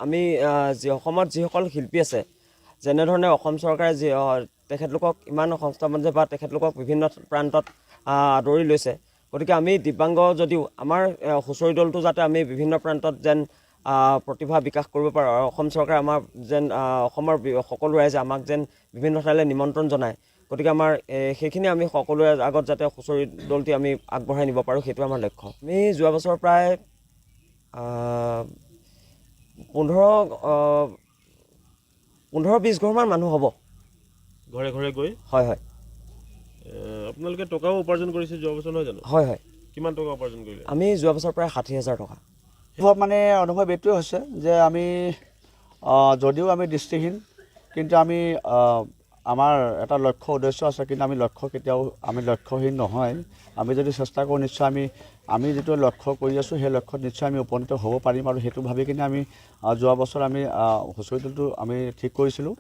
আমি অসমত যিসকল শিল্পী আছে যেনেধৰণে অসম চৰকাৰে তেখেতলোকক ইমান সংস্থাপন বা তেখেতলোকক বিভিন্ন প্ৰান্তত আদৰি লৈছে গতিকে আমি দিব্যাংগ যদিও আমাৰ হুঁচৰি দলটো যাতে আমি বিভিন্ন প্ৰান্তত যেন প্ৰতিভা বিকাশ কৰিব পাৰোঁ আৰু অসম চৰকাৰে আমাৰ যেন অসমৰ সকলো ৰাইজে আমাক যেন বিভিন্ন ঠাইলৈ নিমন্ত্ৰণ জনায় গতিকে আমাৰ সেইখিনি আমি সকলোৰে আগত যাতে হুঁচৰি দলটি আমি আগবঢ়াই নিব পাৰোঁ সেইটো আমাৰ লক্ষ্য আমি যোৱা বছৰ প্ৰায় 15-20 ঘৰমান মানুহ হ'ব ঘৰে ঘৰে গৈ হয় হয় আপোনালোকে টকাও উপাৰ্জন কৰিছে যোৱা বছৰ নহয় জানো হয় হয় কিমান টকা উপাৰ্জন কৰিলে আমি যোৱা বছৰ প্ৰায় 60,000 টকা মানে অনুভৱ এইটোৱে হৈছে যে আমি যদিও আমি দৃষ্টিহীন কিন্তু আমি আমাৰ এটা লক্ষ্য উদ্দেশ্য আছে কিন্তু আমি লক্ষ্যহীন নহয় আমি যদি চেষ্টা কৰোঁ নিশ্চয় আমি যিটো লক্ষ্য কৰি আছোঁ সেই লক্ষ্যত নিশ্চয় আমি উপনীত হ'ব পাৰিম আৰু সেইটো ভাবি কিনে আমি যোৱা বছৰ আমি হুঁচৰি দলটো আমি ঠিক কৰিছিলোঁ